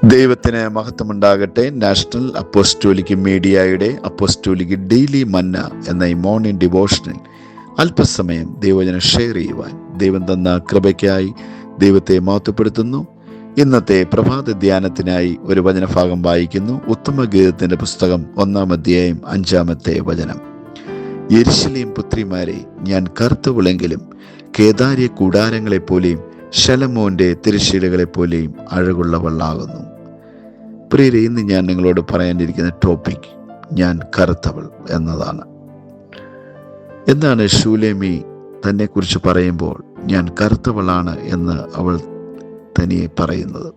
ദൈവത്തിന് മഹത്വമുണ്ടാകട്ടെ. National apostolic മീഡിയയുടെ അപ്പോസ്റ്റോലിക് ഡെയിലി മന്ന എന്ന ഈ മോർണിംഗ് ഡിവോഷനിൽ അല്പസമയം ദൈവവചനം ഷെയർ ചെയ്യുവാൻ ദൈവം തന്ന കൃപയ്ക്കായി ദൈവത്തെ മഹത്വപ്പെടുത്തുന്നു. ഇന്നത്തെ പ്രഭാത ധ്യാനത്തിനായി ഒരു വചനഭാഗം വായിക്കുന്നു. ഉത്തമഗീതത്തിന്റെ പുസ്തകം 1-ാം അധ്യായം 5-ാമത്തെ വചനം. യെരുശലേം പുത്രിമാരെ, ഞാൻ കറുത്തവളെങ്കിലും കേദാര്യ കൂടാരങ്ങളെപ്പോലെയും ശലോമോന്റെ തിരശ്ശീലകളെപ്പോലെയും അഴകുള്ളവളാകുന്നു. പ്രിയരെ, ഇന്ന് ഞാൻ നിങ്ങളോട് പറയാനിരിക്കുന്ന ടോപ്പിക് ഞാൻ കറുത്തവൾ എന്നതാണ്. എന്താണ് ശൂലേമി തന്നെ കുറിച്ച് പറയുമ്പോൾ ഞാൻ കറുത്തവളാണ് എന്ന് അവൾ തനിയെ പറയുന്നത്?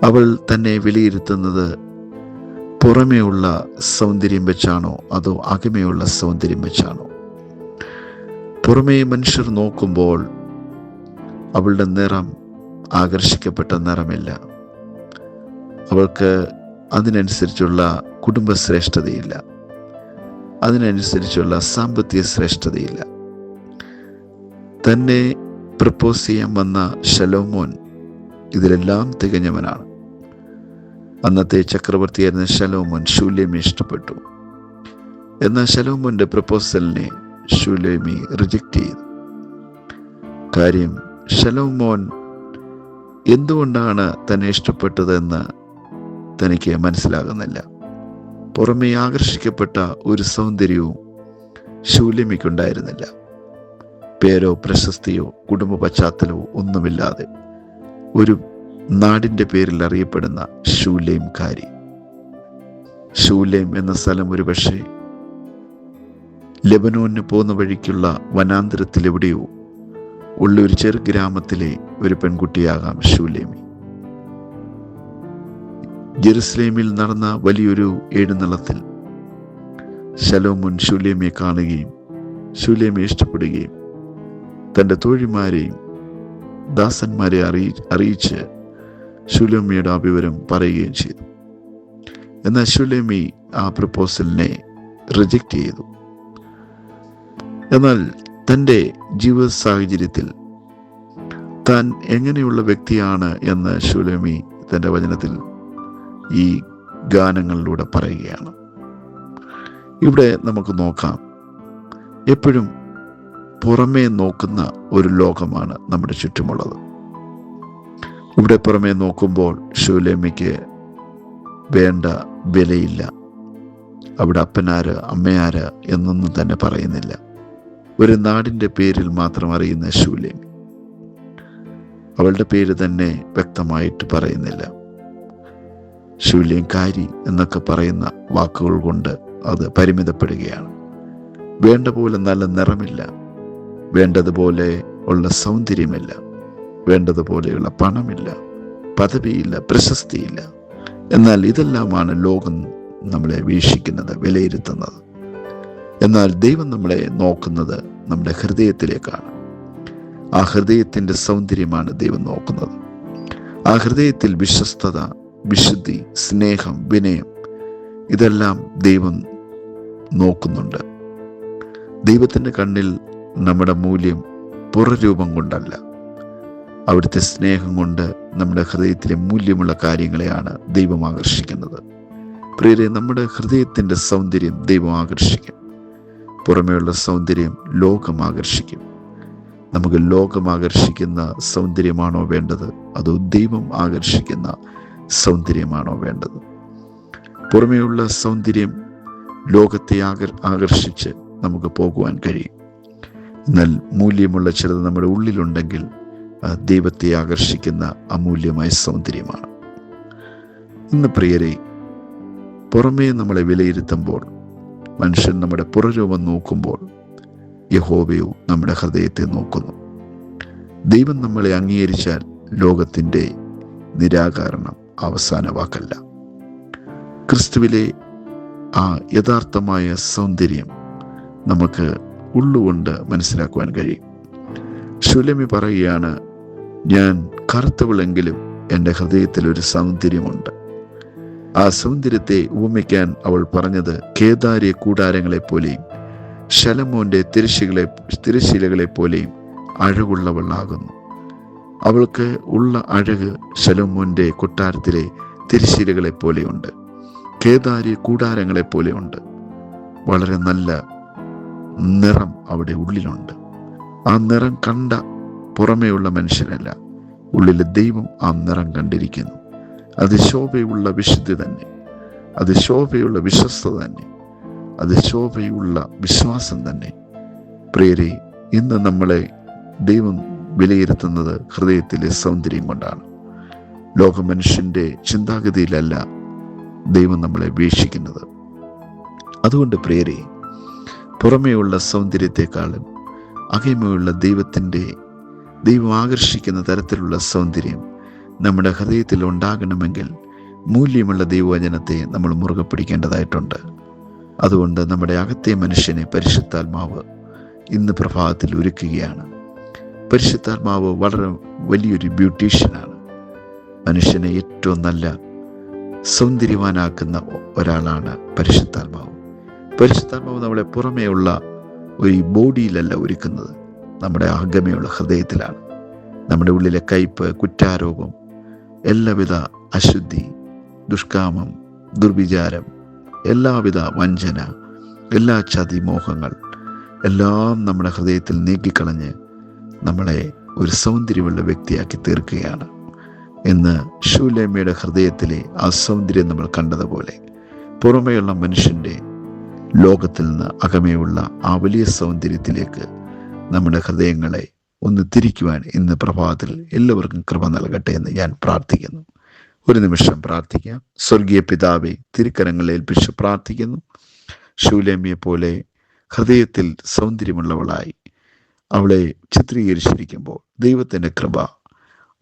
അവൾ തന്നെ വിലയിരുത്തുന്നത് പുറമേയുള്ള സൗന്ദര്യം വെച്ചാണോ അതോ അകമേയുള്ള സൗന്ദര്യം വെച്ചാണോ? പുറമേ മനുഷ്യർ നോക്കുമ്പോൾ അവളുടെ നിറം ആകർഷിക്കപ്പെട്ട നിറമില്ല. അവൾക്ക് അതിനനുസരിച്ചുള്ള കുടുംബശ്രേഷ്ഠതയില്ല, അതിനനുസരിച്ചുള്ള സാമ്പത്തിക ശ്രേഷ്ഠതയില്ല. തന്നെ പ്രപ്പോസ് ചെയ്യാൻ വന്ന ശലോമോൻ ഇതിലെല്ലാം തികഞ്ഞവനാണ്. അന്നത്തെ ചക്രവർത്തിയായിരുന്ന ശലോമോൻ ശൂലേമി ഇഷ്ടപ്പെട്ടു. എന്നാൽ ശലോമോന്റെ പ്രപ്പോസലിനെ ശൂലേമി റിജക്റ്റ് ചെയ്തു. കാര്യം, ശലോമോൻ എന്തുകൊണ്ടാണ് തന്നെ ഇഷ്ടപ്പെട്ടതെന്ന് തനിക്ക് മനസ്സിലാകുന്നില്ല. പുറമേ ആകർഷിക്കപ്പെട്ട ഒരു സൗന്ദര്യവും ശൂലേമിക്കുണ്ടായിരുന്നില്ല. പേരോ പ്രശസ്തിയോ കുടുംബ പശ്ചാത്തലമോ ഒന്നുമില്ലാതെ ഒരു നാടിൻ്റെ പേരിൽ അറിയപ്പെടുന്ന ശൂലേംകാരി. ശൂലേം എന്ന സ്ഥലം ഒരു പക്ഷേ ലെബനോന് പോകുന്ന വഴിക്കുള്ള വനാന്തരത്തിൽ എവിടെയോ ഉള്ള ഒരു ചെറു ഗ്രാമത്തിലെ ഒരു പെൺകുട്ടിയാകാം ശൂലേമി. ജെറുസലേമിൽ നടന്ന വലിയൊരു എഴുന്നള്ളത്തിൽ ശലോമോൻ ശൂലേമിയെ കാണുകയും ശൂലേമിയെ ഇഷ്ടപ്പെടുകയും തൻ്റെ തോഴിമാരെയും ദാസന്മാരെ അറിയിച്ച് ശൂലേമിയുടെ ആ വിവരം പറയുകയും ചെയ്തു. എന്നാൽ ശൂലേമി ആ പ്രപ്പോസലിനെ റിജക്റ്റ് ചെയ്തു. എന്നാൽ തൻ്റെ ജീവിത സാഹചര്യത്തിൽ താൻ എങ്ങനെയുള്ള വ്യക്തിയാണ് എന്ന് ശൂലേമി തൻ്റെ വചനത്തിൽ ഈ ഗാനങ്ങളിലൂടെ പറയുകയാണ്. ഇവിടെ നമുക്ക് നോക്കാം, എപ്പോഴും പുറമേ നോക്കുന്ന ഒരു ലോകമാണ് നമ്മുടെ ചുറ്റുമുള്ളത്. ഇവിടെ പുറമേ നോക്കുമ്പോൾ ശൂലേമിക്ക് വേണ്ട വിലയില്ല. അവിടെ അപ്പനാര് അമ്മയാര് എന്നൊന്നും തന്നെ പറയുന്നില്ല. ഒരു നാടിൻ്റെ പേരിൽ മാത്രം അറിയുന്ന ശൂലേമി അവളുടെ പേര് തന്നെ വ്യക്തമായിട്ട് പറയുന്നില്ല. ശൂലേംകാരി എന്നൊക്കെ പറയുന്ന വാക്കുകൾ കൊണ്ട് അത് പരിമിതപ്പെടുകയാണ്. വേണ്ട പോലെ നല്ല നിറമില്ല, വേണ്ടതുപോലെ ഉള്ള സൗന്ദര്യമില്ല, വേണ്ടതുപോലെയുള്ള പണമില്ല, പദവിയില്ല, പ്രശസ്തിയില്ല. എന്നാൽ ഇതെല്ലാമാണ് ലോകം നമ്മളെ വീക്ഷിക്കുന്നത്, വിലയിരുത്തുന്നത്. എന്നാൽ ദൈവം നമ്മളെ നോക്കുന്നത് നമ്മുടെ ഹൃദയത്തിലേക്കാണ്. ആ ഹൃദയത്തിൻ്റെ സൗന്ദര്യമാണ് ദൈവം നോക്കുന്നത്. ആ ഹൃദയത്തിൽ വിശ്വസ്തത, വിശുദ്ധി, സ്നേഹം, വിനയം, ഇതെല്ലാം ദൈവം നോക്കുന്നുണ്ട്. ദൈവത്തിൻ്റെ കണ്ണിൽ നമ്മുടെ മൂല്യം പുറരൂപം കൊണ്ടല്ല, അവിടുത്തെ സ്നേഹം കൊണ്ട് നമ്മുടെ ഹൃദയത്തിലെ മൂല്യമുള്ള കാര്യങ്ങളെയാണ് ദൈവം ആകർഷിക്കുന്നത്. പ്രിയരെ, നമ്മുടെ ഹൃദയത്തിൻ്റെ സൗന്ദര്യം ദൈവം ആകർഷിക്കും. പുറമേയുള്ള സൗന്ദര്യം ലോകം ആകർഷിക്കും. നമുക്ക് ലോകം ആകർഷിക്കുന്ന സൗന്ദര്യമാണോ വേണ്ടത്, അതോ ദൈവം ആകർഷിക്കുന്ന സൗന്ദര്യമാണോ വേണ്ടത്? പുറമേയുള്ള സൗന്ദര്യം ലോകത്തെ ആകർഷിച്ച് നമുക്ക് പോകുവാൻ കഴിയും. എന്നാൽ മൂല്യമുള്ള ചിലത് നമ്മുടെ ഉള്ളിലുണ്ടെങ്കിൽ ദൈവത്തെ ആകർഷിക്കുന്ന അമൂല്യമായ സൗന്ദര്യമാണ്. ഇന്ന് പ്രിയരെ, പുറമേ നമ്മളെ വിലയിരുത്തുമ്പോൾ, മനുഷ്യൻ നമ്മുടെ പുറരൂപം നോക്കുമ്പോൾ, യഹോവയോ നമ്മുടെ ഹൃദയത്തെ നോക്കുന്നു. ദൈവം നമ്മളെ അംഗീകരിച്ചാൽ ലോകത്തിൻ്റെ നിരാകരണം അവസാന വാക്കല്ല. ക്രിസ്തുവിലെ ആ യഥാർത്ഥമായ സൗന്ദര്യം നമുക്ക് ഉള്ളുകൊണ്ട് മനസ്സിലാക്കുവാൻ കഴിയും. ശൂലേമി പറയുകയാണ്, ഞാൻ കറുത്തവളെങ്കിലും എൻ്റെ ഹൃദയത്തിൽ ഒരു സൗന്ദര്യമുണ്ട്. ആ സൗന്ദര്യത്തെ ഉപമിക്കാൻ അവൾ പറഞ്ഞത് കേദാര്യ കൂടാരങ്ങളെപ്പോലെയും ശലോമോന്റെ തിരശ്ശീലകളെപ്പോലെയും അഴകുള്ളവളാകുന്നു. അവൾക്ക് ഉള്ള അഴക് ശലോമോന്റെ കൊട്ടാരത്തിലെ തിരശ്ശീലകളെ പോലെയുണ്ട്, കേദാരി കൂടാരങ്ങളെ പോലെയുണ്ട്. വളരെ നല്ല നിറം അവിടെ ഉള്ളിലുണ്ട്. ആ നിറം കണ്ട പുറമേയുള്ള മനുഷ്യനല്ല, ഉള്ളിലെ ദൈവം ആ നിറം കണ്ടിരിക്കുന്നു. അത് ശോഭയുള്ള വിശുദ്ധി തന്നെ, അത് ശോഭയുള്ള വിശ്വസ്തത തന്നെ, അത് ശോഭയുള്ള വിശ്വാസം തന്നെ. പ്രിയരെ, ഇന്ന് നമ്മളെ ദൈവം വിലയിരുത്തുന്നത് ഹൃദയത്തിലെ സൗന്ദര്യം കൊണ്ടാണ്. ലോക മനുഷ്യന്റെ ചിന്താഗതിയിലല്ല ദൈവം നമ്മളെ വീക്ഷിക്കുന്നത്. അതുകൊണ്ട് പ്രിയരെ, പുറമേയുള്ള സൗന്ദര്യത്തെക്കാളും അകമയുള്ള ദൈവം ആകർഷിക്കുന്ന തരത്തിലുള്ള സൗന്ദര്യം നമ്മുടെ ഹൃദയത്തിൽ ഉണ്ടാകണമെങ്കിൽ മൂല്യമുള്ള ദൈവവചനത്തെ നമ്മൾ മുറുകെ പിടിക്കേണ്ടതായിട്ടുണ്ട്. അതുകൊണ്ട് നമ്മുടെ അകത്തെ മനുഷ്യനെ പരിശുദ്ധാത്മാവ് ഇന്ന് പ്രഭാതത്തിൽ ഒരുക്കുകയാണ്. പരിശുദ്ധാത്മാവ് വളരെ വലിയൊരു ബ്യൂട്ടീഷ്യനാണ്. മനുഷ്യനെ ഏറ്റവും നല്ല സൗന്ദര്യവാനാക്കുന്ന ഒരാളാണ് പരിശുദ്ധാത്മാവ്. പരിശുദ്ധാത്മാവ് നമ്മളെ പുറമേയുള്ള ഒരു ബോഡിയിലല്ല ഒരുക്കുന്നത്, നമ്മുടെ അകമയുള്ള ഹൃദയത്തിലാണ്. നമ്മുടെ ഉള്ളിലെ കയ്പ്, കുറ്റാരോപം, എല്ലാവിധ അശുദ്ധി, ദുഷ്കാമം, ദുർവിചാരം, എല്ലാവിധ വഞ്ചന, എല്ലാ ചതിമോഹങ്ങൾ എല്ലാം നമ്മുടെ ഹൃദയത്തിൽ നീക്കിക്കളഞ്ഞ് നമ്മളെ ഒരു സൗന്ദര്യമുള്ള വ്യക്തിയാക്കി തീർക്കുകയാണ്. ഇന്ന് ശൂലേമ്യയുടെ ഹൃദയത്തിലെ ആ സൗന്ദര്യം നമ്മൾ കണ്ടതുപോലെ പുറമേയുള്ള മനുഷ്യൻ്റെ ലോകത്തിൽ നിന്ന് അകമേയുള്ള ആ വലിയ സൗന്ദര്യത്തിലേക്ക് നമ്മുടെ ഹൃദയങ്ങളെ ഒന്ന് തിരിക്കുവാൻ ഇന്ന് പ്രഭാതത്തിൽ എല്ലാവർക്കും കൃപ നൽകട്ടെ എന്ന് ഞാൻ പ്രാർത്ഥിക്കുന്നു. ഒരു നിമിഷം പ്രാർത്ഥിക്കാം. സ്വർഗീയ പിതാവേ, തിരുക്കരങ്ങളിൽ ഏൽപ്പിച്ച് പ്രാർത്ഥിക്കുന്നു. ശൂലേമ്യയെ പോലെ ഹൃദയത്തിൽ സൗന്ദര്യമുള്ളവളായി അവളെ ചിത്രീകരിച്ചിരിക്കുമ്പോൾ ദൈവത്തിൻ്റെ കൃപ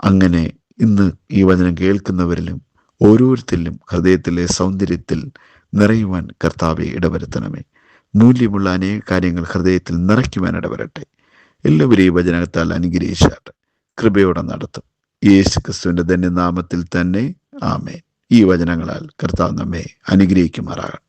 അങ്ങനെ ഇന്ന് ഈ വചനം കേൾക്കുന്നവരിലും ഓരോരുത്തരിലും ഹൃദയത്തിലെ സൗന്ദര്യത്തിൽ നിറയുവാൻ കർത്താവെ ഇടവരുത്തണമേ. മൂല്യമുള്ള അനേക കാര്യങ്ങൾ ഹൃദയത്തിൽ നിറയ്ക്കുവാൻ ഇടവരട്ടെ. എല്ലാവരെയും ഈ വചനത്താൽ അനുഗ്രഹിച്ചാട്ടെ, കൃപയോടെ നടത്തും. യേശു ക്രിസ്തുവിൻ്റെ ധന്യനാമത്തിൽ തന്നെ ആമേൻ. ഈ വചനങ്ങളാൽ കർത്താവ് നമ്മെ അനുഗ്രഹിക്കുമാറാകട്ടെ.